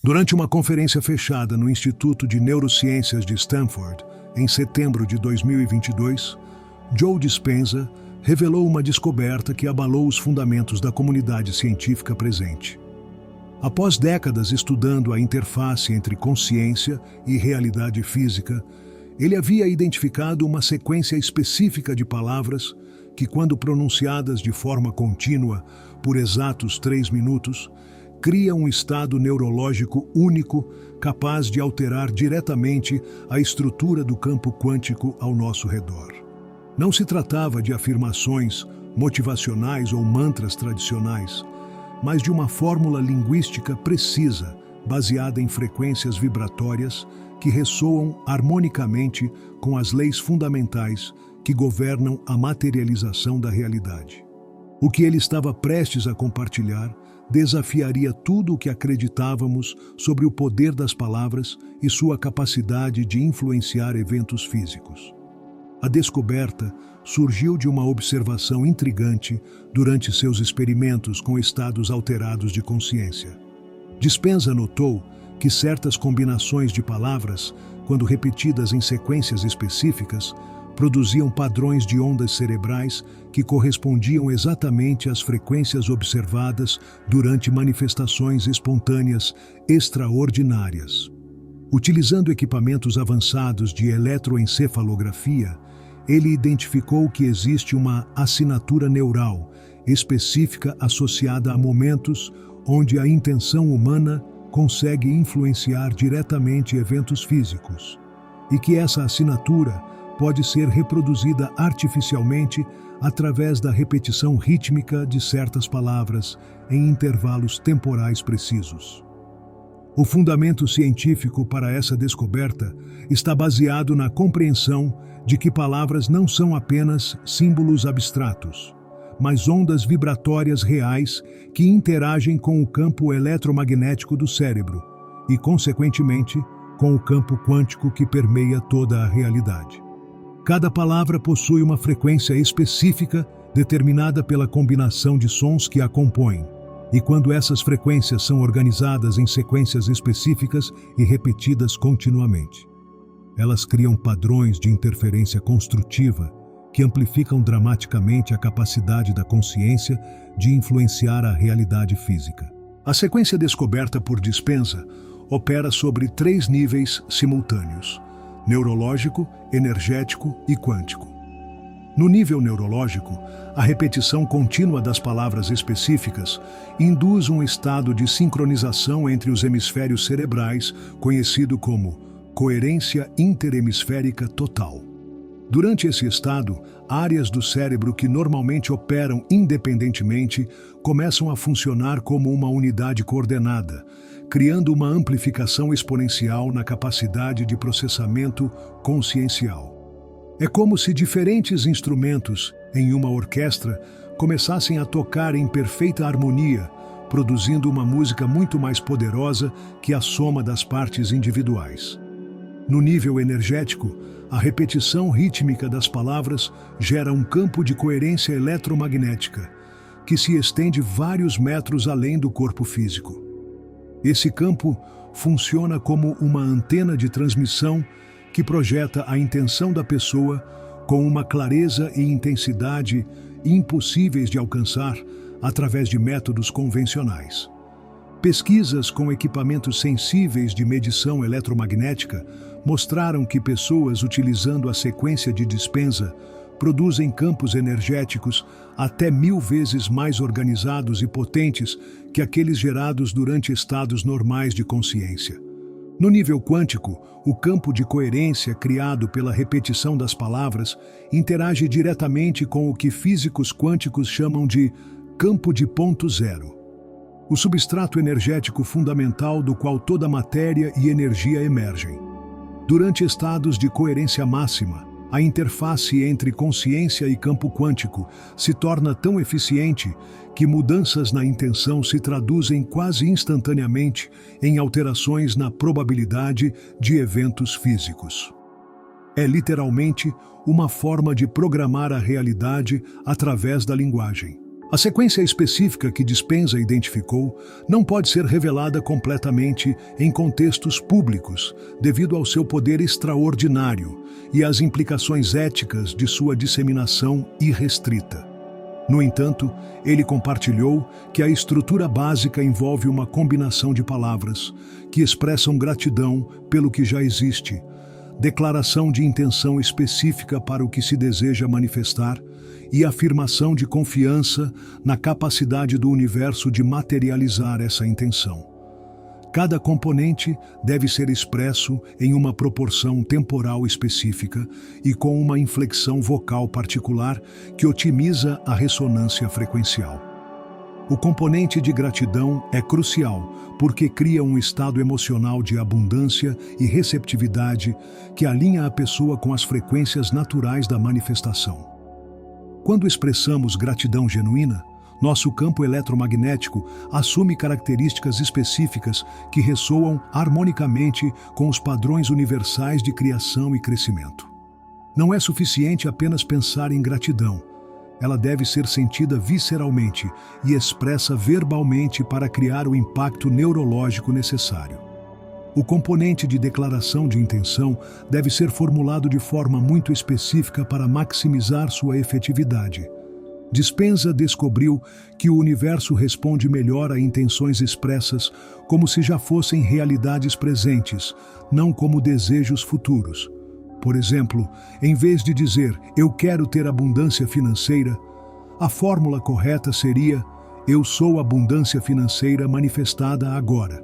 Durante uma conferência fechada no Instituto de Neurociências de Stanford, em setembro de 2022, Joe Dispenza revelou uma descoberta que abalou os fundamentos da comunidade científica presente. Após décadas estudando a interface entre consciência e realidade física, ele havia identificado uma sequência específica de palavras que, quando pronunciadas de forma contínua por exatos 3 minutos, cria um estado neurológico único capaz de alterar diretamente a estrutura do campo quântico ao nosso redor. Não se tratava de afirmações motivacionais ou mantras tradicionais, mas de uma fórmula linguística precisa, baseada em frequências vibratórias que ressoam harmonicamente com as leis fundamentais que governam a materialização da realidade. O que ele estava prestes a compartilhar desafiaria tudo o que acreditávamos sobre o poder das palavras e sua capacidade de influenciar eventos físicos. A descoberta surgiu de uma observação intrigante durante seus experimentos com estados alterados de consciência. Dispenza notou que certas combinações de palavras, quando repetidas em sequências específicas, produziam padrões de ondas cerebrais que correspondiam exatamente às frequências observadas durante manifestações espontâneas extraordinárias. Utilizando equipamentos avançados de eletroencefalografia, ele identificou que existe uma assinatura neural específica associada a momentos onde a intenção humana consegue influenciar diretamente eventos físicos, e que essa assinatura pode ser reproduzida artificialmente através da repetição rítmica de certas palavras em intervalos temporais precisos. O fundamento científico para essa descoberta está baseado na compreensão de que palavras não são apenas símbolos abstratos, mas ondas vibratórias reais que interagem com o campo eletromagnético do cérebro e, consequentemente, com o campo quântico que permeia toda a realidade. Cada palavra possui uma frequência específica determinada pela combinação de sons que a compõem, e quando essas frequências são organizadas em sequências específicas e repetidas continuamente, elas criam padrões de interferência construtiva que amplificam dramaticamente a capacidade da consciência de influenciar a realidade física. A sequência descoberta por Dispenza opera sobre 3 níveis simultâneos: neurológico, energético e quântico. No nível neurológico, a repetição contínua das palavras específicas induz um estado de sincronização entre os hemisférios cerebrais, conhecido como coerência interhemisférica total. Durante esse estado, áreas do cérebro que normalmente operam independentemente começam a funcionar como uma unidade coordenada, criando uma amplificação exponencial na capacidade de processamento consciencial. É como se diferentes instrumentos, em uma orquestra, começassem a tocar em perfeita harmonia, produzindo uma música muito mais poderosa que a soma das partes individuais. No nível energético, a repetição rítmica das palavras gera um campo de coerência eletromagnética, que se estende vários metros além do corpo físico. Esse campo funciona como uma antena de transmissão que projeta a intenção da pessoa com uma clareza e intensidade impossíveis de alcançar através de métodos convencionais. Pesquisas com equipamentos sensíveis de medição eletromagnética mostraram que pessoas utilizando a sequência de Dispenza produzem campos energéticos até 1000 vezes mais organizados e potentes que aqueles gerados durante estados normais de consciência. No nível quântico, o campo de coerência criado pela repetição das palavras interage diretamente com o que físicos quânticos chamam de campo de ponto zero, o substrato energético fundamental do qual toda matéria e energia emergem. Durante estados de coerência máxima, a interface entre consciência e campo quântico se torna tão eficiente que mudanças na intenção se traduzem quase instantaneamente em alterações na probabilidade de eventos físicos. É literalmente uma forma de programar a realidade através da linguagem. A sequência específica que Dispenza identificou não pode ser revelada completamente em contextos públicos, devido ao seu poder extraordinário e às implicações éticas de sua disseminação irrestrita. No entanto, ele compartilhou que a estrutura básica envolve uma combinação de palavras que expressam gratidão pelo que já existe, declaração de intenção específica para o que se deseja manifestar e afirmação de confiança na capacidade do universo de materializar essa intenção. Cada componente deve ser expresso em uma proporção temporal específica e com uma inflexão vocal particular que otimiza a ressonância frequencial. O componente de gratidão é crucial porque cria um estado emocional de abundância e receptividade que alinha a pessoa com as frequências naturais da manifestação. Quando expressamos gratidão genuína, nosso campo eletromagnético assume características específicas que ressoam harmonicamente com os padrões universais de criação e crescimento. Não é suficiente apenas pensar em gratidão. Ela deve ser sentida visceralmente e expressa verbalmente para criar o impacto neurológico necessário. O componente de declaração de intenção deve ser formulado de forma muito específica para maximizar sua efetividade. Dispenza descobriu que o universo responde melhor a intenções expressas como se já fossem realidades presentes, não como desejos futuros. Por exemplo, em vez de dizer "eu quero ter abundância financeira", a fórmula correta seria "eu sou abundância financeira manifestada agora".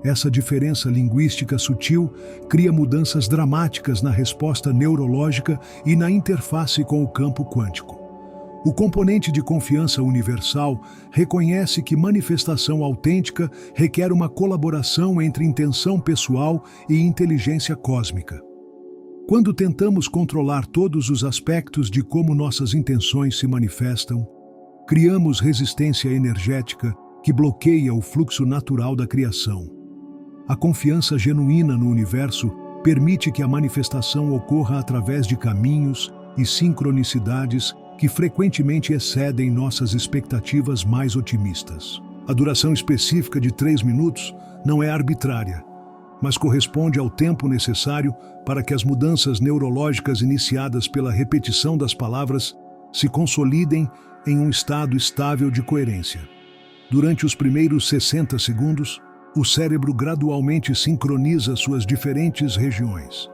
Essa diferença linguística sutil cria mudanças dramáticas na resposta neurológica e na interface com o campo quântico. O componente de confiança universal reconhece que manifestação autêntica requer uma colaboração entre intenção pessoal e inteligência cósmica. Quando tentamos controlar todos os aspectos de como nossas intenções se manifestam, criamos resistência energética que bloqueia o fluxo natural da criação. A confiança genuína no universo permite que a manifestação ocorra através de caminhos e sincronicidades que frequentemente excedem nossas expectativas mais otimistas. A duração específica de 3 minutos não é arbitrária, mas corresponde ao tempo necessário para que as mudanças neurológicas iniciadas pela repetição das palavras se consolidem em um estado estável de coerência. Durante os primeiros 60 segundos, o cérebro gradualmente sincroniza suas diferentes regiões.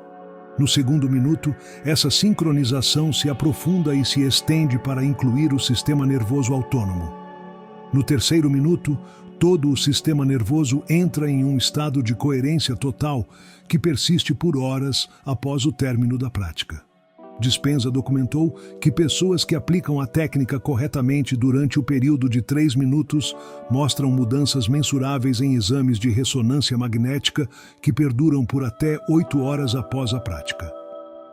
No segundo minuto, essa sincronização se aprofunda e se estende para incluir o sistema nervoso autônomo. No terceiro minuto, todo o sistema nervoso entra em um estado de coerência total que persiste por horas após o término da prática. Dispenza documentou que pessoas que aplicam a técnica corretamente durante o período de 3 minutos mostram mudanças mensuráveis em exames de ressonância magnética que perduram por até 8 horas após a prática.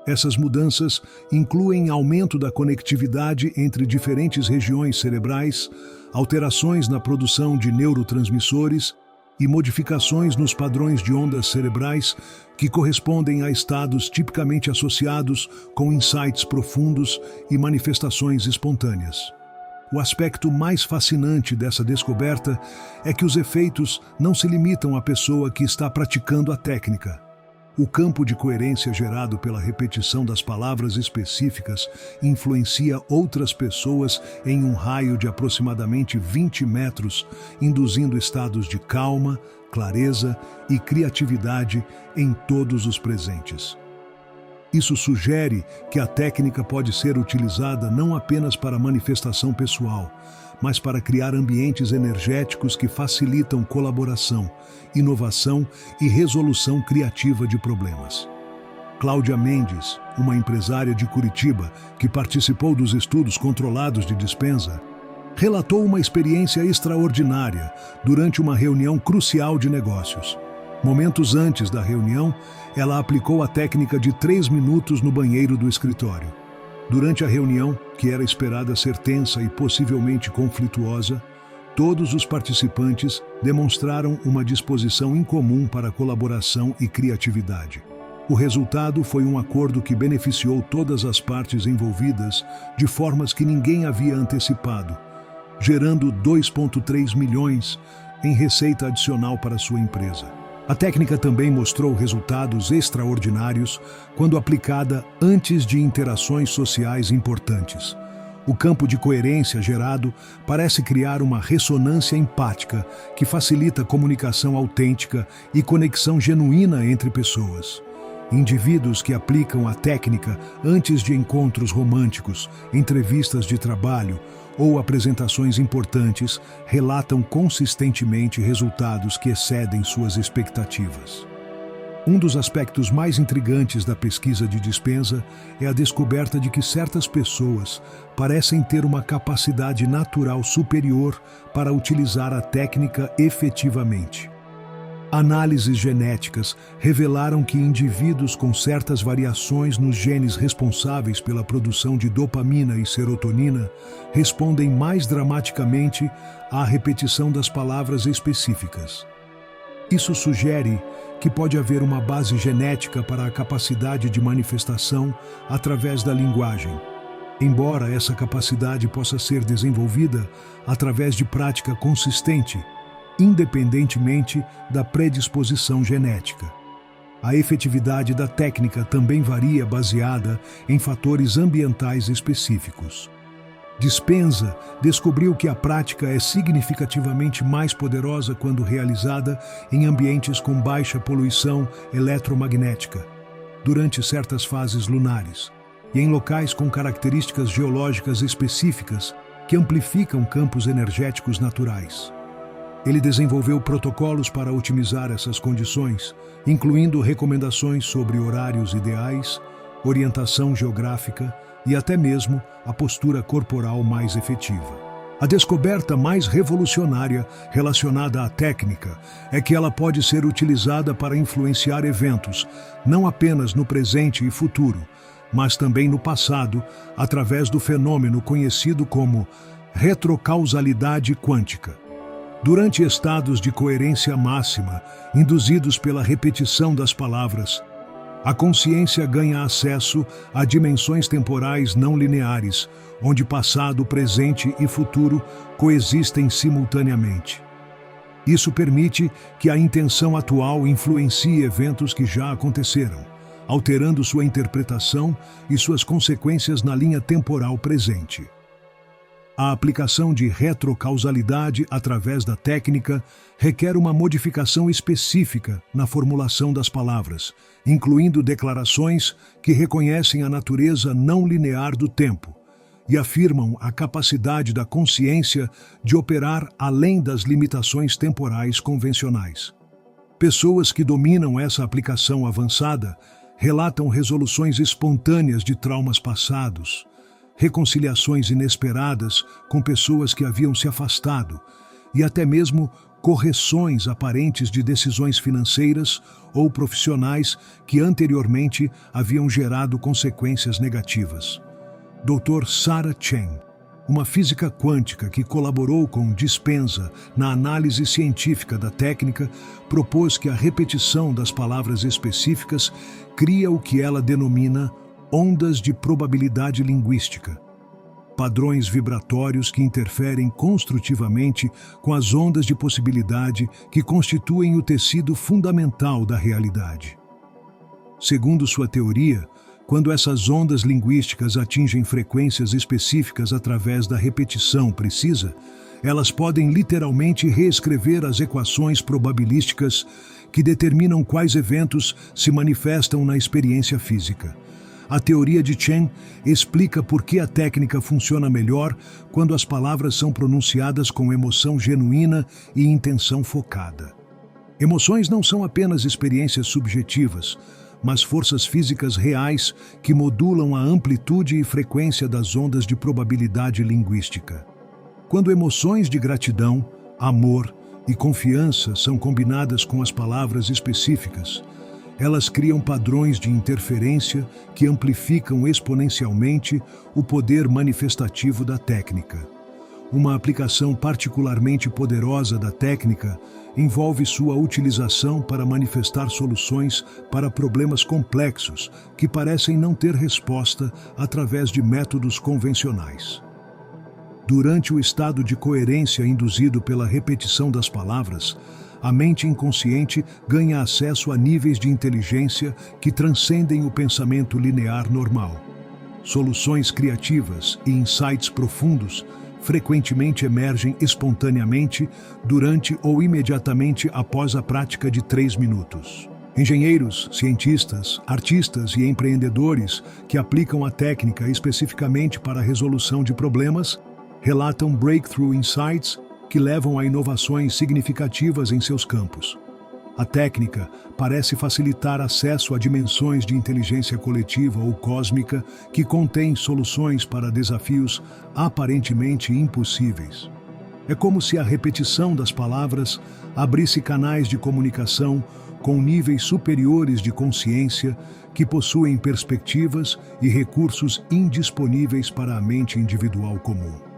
Essas mudanças incluem aumento da conectividade entre diferentes regiões cerebrais, alterações na produção de neurotransmissores e modificações nos padrões de ondas cerebrais que correspondem a estados tipicamente associados com insights profundos e manifestações espontâneas. O aspecto mais fascinante dessa descoberta é que os efeitos não se limitam à pessoa que está praticando a técnica. O campo de coerência gerado pela repetição das palavras específicas influencia outras pessoas em um raio de aproximadamente 20 metros, induzindo estados de calma, clareza e criatividade em todos os presentes. Isso sugere que a técnica pode ser utilizada não apenas para manifestação pessoal, mas para criar ambientes energéticos que facilitam colaboração, inovação e resolução criativa de problemas. Cláudia Mendes, uma empresária de Curitiba que participou dos estudos controlados de Dispenza, relatou uma experiência extraordinária durante uma reunião crucial de negócios. Momentos antes da reunião, ela aplicou a técnica de 3 minutos no banheiro do escritório. Durante a reunião, que era esperada ser tensa e possivelmente conflituosa, todos os participantes demonstraram uma disposição incomum para colaboração e criatividade. O resultado foi um acordo que beneficiou todas as partes envolvidas de formas que ninguém havia antecipado, gerando 2,3 milhões em receita adicional para sua empresa. A técnica também mostrou resultados extraordinários quando aplicada antes de interações sociais importantes. O campo de coerência gerado parece criar uma ressonância empática que facilita a comunicação autêntica e conexão genuína entre pessoas. Indivíduos que aplicam a técnica antes de encontros românticos, entrevistas de trabalho ou apresentações importantes relatam consistentemente resultados que excedem suas expectativas. Um dos aspectos mais intrigantes da pesquisa de Dispenza é a descoberta de que certas pessoas parecem ter uma capacidade natural superior para utilizar a técnica efetivamente. Análises genéticas revelaram que indivíduos com certas variações nos genes responsáveis pela produção de dopamina e serotonina respondem mais dramaticamente à repetição das palavras específicas. Isso sugere que pode haver uma base genética para a capacidade de manifestação através da linguagem, embora essa capacidade possa ser desenvolvida através de prática consistente, independentemente da predisposição genética. A efetividade da técnica também varia baseada em fatores ambientais específicos. Dispenza descobriu que a prática é significativamente mais poderosa quando realizada em ambientes com baixa poluição eletromagnética, durante certas fases lunares, e em locais com características geológicas específicas que amplificam campos energéticos naturais. Ele desenvolveu protocolos para otimizar essas condições, incluindo recomendações sobre horários ideais, orientação geográfica e até mesmo a postura corporal mais efetiva. A descoberta mais revolucionária relacionada à técnica é que ela pode ser utilizada para influenciar eventos, não apenas no presente e futuro, mas também no passado, através do fenômeno conhecido como retrocausalidade quântica. Durante estados de coerência máxima, induzidos pela repetição das palavras, a consciência ganha acesso a dimensões temporais não lineares, onde passado, presente e futuro coexistem simultaneamente. Isso permite que a intenção atual influencie eventos que já aconteceram, alterando sua interpretação e suas consequências na linha temporal presente. A aplicação de retrocausalidade através da técnica requer uma modificação específica na formulação das palavras, incluindo declarações que reconhecem a natureza não linear do tempo e afirmam a capacidade da consciência de operar além das limitações temporais convencionais. Pessoas que dominam essa aplicação avançada relatam resoluções espontâneas de traumas passados, reconciliações inesperadas com pessoas que haviam se afastado e até mesmo correções aparentes de decisões financeiras ou profissionais que anteriormente haviam gerado consequências negativas. Dr. Sarah Chen, uma física quântica que colaborou com Dispenza na análise científica da técnica, propôs que a repetição das palavras específicas cria o que ela denomina ondas de probabilidade linguística, padrões vibratórios que interferem construtivamente com as ondas de possibilidade que constituem o tecido fundamental da realidade. Segundo sua teoria, quando essas ondas linguísticas atingem frequências específicas através da repetição precisa, elas podem literalmente reescrever as equações probabilísticas que determinam quais eventos se manifestam na experiência física. A teoria de Chen explica por que a técnica funciona melhor quando as palavras são pronunciadas com emoção genuína e intenção focada. Emoções não são apenas experiências subjetivas, mas forças físicas reais que modulam a amplitude e frequência das ondas de probabilidade linguística. Quando emoções de gratidão, amor e confiança são combinadas com as palavras específicas, elas criam padrões de interferência que amplificam exponencialmente o poder manifestativo da técnica. Uma aplicação particularmente poderosa da técnica envolve sua utilização para manifestar soluções para problemas complexos que parecem não ter resposta através de métodos convencionais. Durante o estado de coerência induzido pela repetição das palavras, a mente inconsciente ganha acesso a níveis de inteligência que transcendem o pensamento linear normal. Soluções criativas e insights profundos frequentemente emergem espontaneamente durante ou imediatamente após a prática de 3 minutos. Engenheiros, cientistas, artistas e empreendedores que aplicam a técnica especificamente para a resolução de problemas relatam breakthrough insights que levam a inovações significativas em seus campos. A técnica parece facilitar acesso a dimensões de inteligência coletiva ou cósmica que contêm soluções para desafios aparentemente impossíveis. É como se a repetição das palavras abrisse canais de comunicação com níveis superiores de consciência que possuem perspectivas e recursos indisponíveis para a mente individual comum.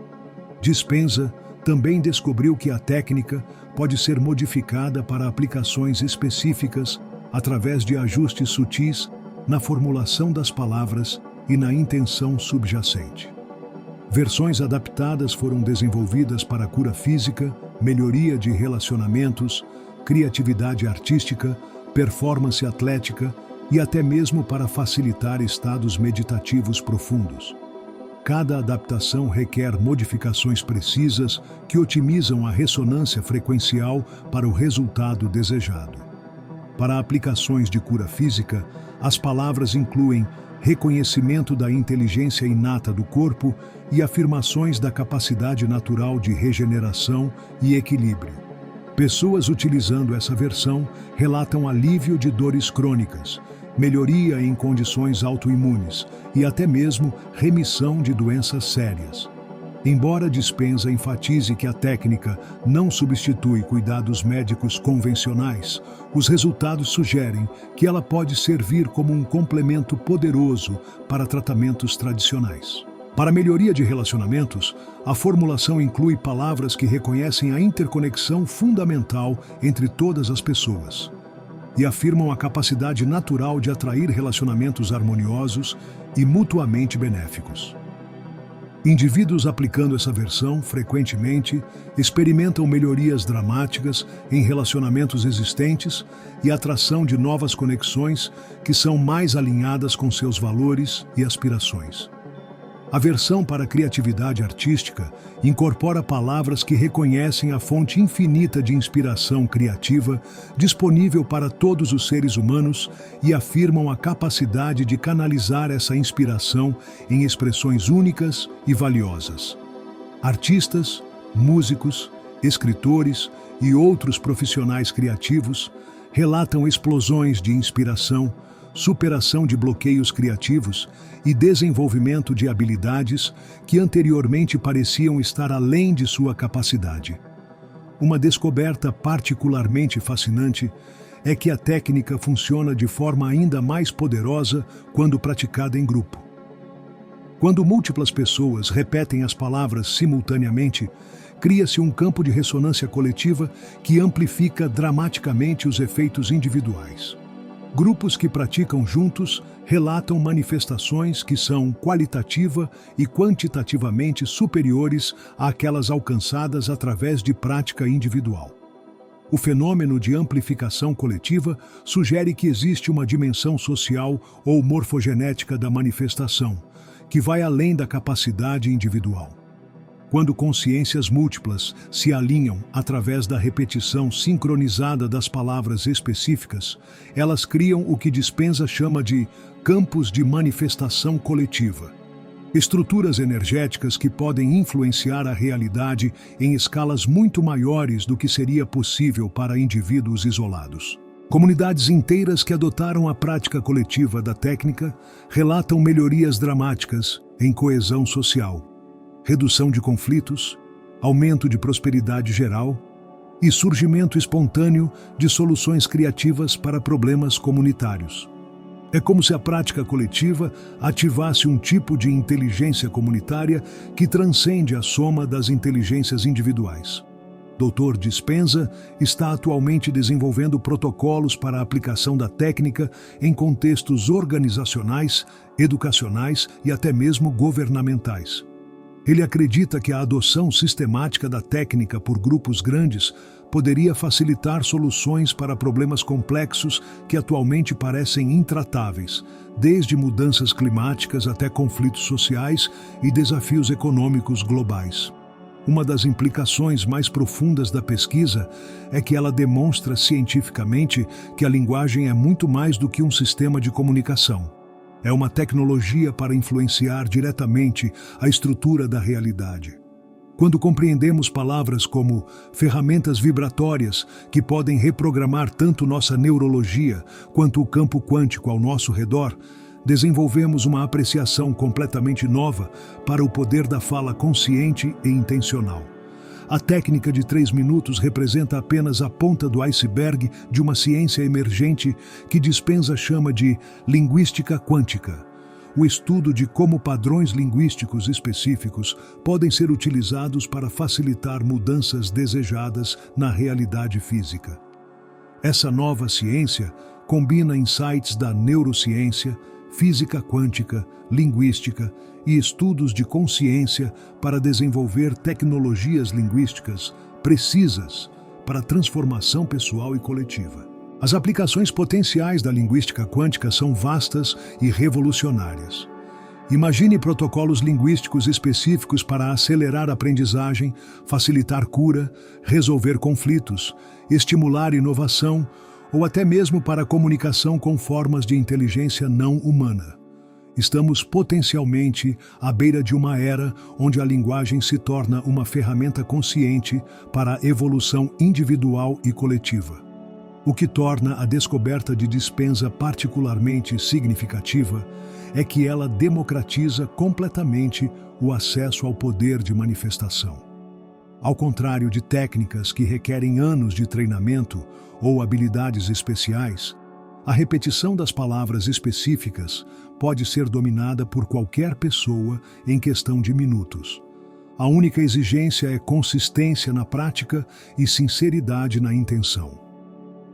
Dispenza também descobriu que a técnica pode ser modificada para aplicações específicas através de ajustes sutis na formulação das palavras e na intenção subjacente. Versões adaptadas foram desenvolvidas para cura física, melhoria de relacionamentos, criatividade artística, performance atlética e até mesmo para facilitar estados meditativos profundos. Cada adaptação requer modificações precisas que otimizam a ressonância frequencial para o resultado desejado. Para aplicações de cura física, as palavras incluem reconhecimento da inteligência inata do corpo e afirmações da capacidade natural de regeneração e equilíbrio. Pessoas utilizando essa versão relatam alívio de dores crônicas, melhoria em condições autoimunes e até mesmo remissão de doenças sérias. Embora Dispenza enfatize que a técnica não substitui cuidados médicos convencionais, os resultados sugerem que ela pode servir como um complemento poderoso para tratamentos tradicionais. Para a melhoria de relacionamentos, a formulação inclui palavras que reconhecem a interconexão fundamental entre todas as pessoas e afirmam a capacidade natural de atrair relacionamentos harmoniosos e mutuamente benéficos. Indivíduos aplicando essa versão, frequentemente, experimentam melhorias dramáticas em relacionamentos existentes e atração de novas conexões que são mais alinhadas com seus valores e aspirações. A versão para a criatividade artística incorpora palavras que reconhecem a fonte infinita de inspiração criativa disponível para todos os seres humanos e afirmam a capacidade de canalizar essa inspiração em expressões únicas e valiosas. Artistas, músicos, escritores e outros profissionais criativos relatam explosões de inspiração, superação de bloqueios criativos e desenvolvimento de habilidades que anteriormente pareciam estar além de sua capacidade. Uma descoberta particularmente fascinante é que a técnica funciona de forma ainda mais poderosa quando praticada em grupo. Quando múltiplas pessoas repetem as palavras simultaneamente, cria-se um campo de ressonância coletiva que amplifica dramaticamente os efeitos individuais. Grupos que praticam juntos relatam manifestações que são qualitativa e quantitativamente superiores àquelas alcançadas através de prática individual. O fenômeno de amplificação coletiva sugere que existe uma dimensão social ou morfogenética da manifestação, que vai além da capacidade individual. Quando consciências múltiplas se alinham através da repetição sincronizada das palavras específicas, elas criam o que Dispenza chama de campos de manifestação coletiva. Estruturas energéticas que podem influenciar a realidade em escalas muito maiores do que seria possível para indivíduos isolados. Comunidades inteiras que adotaram a prática coletiva da técnica relatam melhorias dramáticas em coesão social, redução de conflitos, aumento de prosperidade geral e surgimento espontâneo de soluções criativas para problemas comunitários. É como se a prática coletiva ativasse um tipo de inteligência comunitária que transcende a soma das inteligências individuais. Dr. Dispenza está atualmente desenvolvendo protocolos para a aplicação da técnica em contextos organizacionais, educacionais e até mesmo governamentais. Ele acredita que a adoção sistemática da técnica por grupos grandes poderia facilitar soluções para problemas complexos que atualmente parecem intratáveis, desde mudanças climáticas até conflitos sociais e desafios econômicos globais. Uma das implicações mais profundas da pesquisa é que ela demonstra cientificamente que a linguagem é muito mais do que um sistema de comunicação. É uma tecnologia para influenciar diretamente a estrutura da realidade. Quando compreendemos palavras como ferramentas vibratórias que podem reprogramar tanto nossa neurologia quanto o campo quântico ao nosso redor, desenvolvemos uma apreciação completamente nova para o poder da fala consciente e intencional. A técnica de 3 minutos representa apenas a ponta do iceberg de uma ciência emergente que Dispenza chama de linguística quântica, o estudo de como padrões linguísticos específicos podem ser utilizados para facilitar mudanças desejadas na realidade física. Essa nova ciência combina insights da neurociência, física quântica, linguística e estudos de consciência para desenvolver tecnologias linguísticas precisas para a transformação pessoal e coletiva. As aplicações potenciais da linguística quântica são vastas e revolucionárias. Imagine protocolos linguísticos específicos para acelerar a aprendizagem, facilitar cura, resolver conflitos, estimular inovação ou até mesmo para a comunicação com formas de inteligência não humana. Estamos potencialmente à beira de uma era onde a linguagem se torna uma ferramenta consciente para a evolução individual e coletiva. O que torna a descoberta de Dispenza particularmente significativa é que ela democratiza completamente o acesso ao poder de manifestação. Ao contrário de técnicas que requerem anos de treinamento ou habilidades especiais, a repetição das palavras específicas pode ser dominada por qualquer pessoa em questão de minutos. A única exigência é consistência na prática e sinceridade na intenção.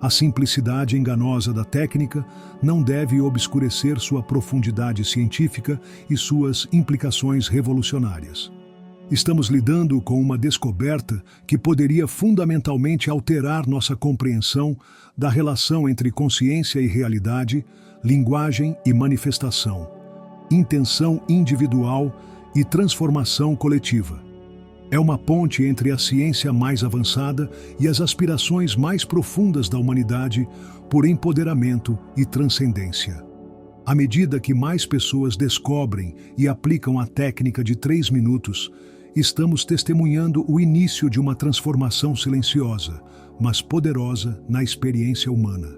A simplicidade enganosa da técnica não deve obscurecer sua profundidade científica e suas implicações revolucionárias. Estamos lidando com uma descoberta que poderia fundamentalmente alterar nossa compreensão da relação entre consciência e realidade, linguagem e manifestação, intenção individual e transformação coletiva. É uma ponte entre a ciência mais avançada e as aspirações mais profundas da humanidade por empoderamento e transcendência. À medida que mais pessoas descobrem e aplicam a técnica de 3 minutos, estamos testemunhando o início de uma transformação silenciosa, mas poderosa na experiência humana.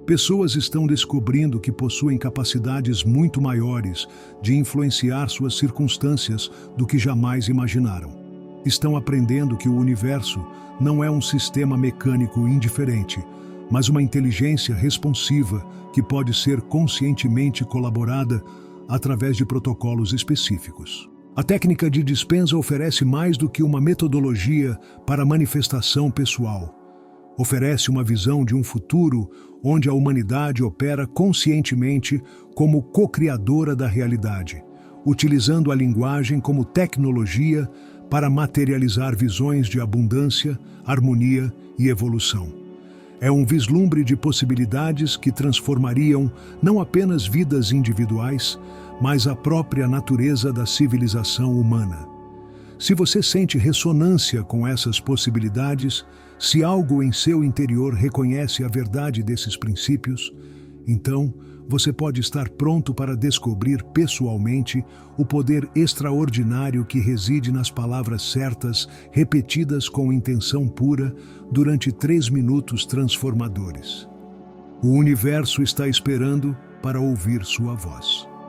Pessoas estão descobrindo que possuem capacidades muito maiores de influenciar suas circunstâncias do que jamais imaginaram. Estão aprendendo que o universo não é um sistema mecânico indiferente, mas uma inteligência responsiva que pode ser conscientemente colaborada através de protocolos específicos. A técnica de Dispenza oferece mais do que uma metodologia para a manifestação pessoal. Oferece uma visão de um futuro onde a humanidade opera conscientemente como co-criadora da realidade, utilizando a linguagem como tecnologia para materializar visões de abundância, harmonia e evolução. É um vislumbre de possibilidades que transformariam não apenas vidas individuais, mas a própria natureza da civilização humana. Se você sente ressonância com essas possibilidades, se algo em seu interior reconhece a verdade desses princípios, então você pode estar pronto para descobrir pessoalmente o poder extraordinário que reside nas palavras certas, repetidas com intenção pura, durante 3 minutos transformadores. O universo está esperando para ouvir sua voz.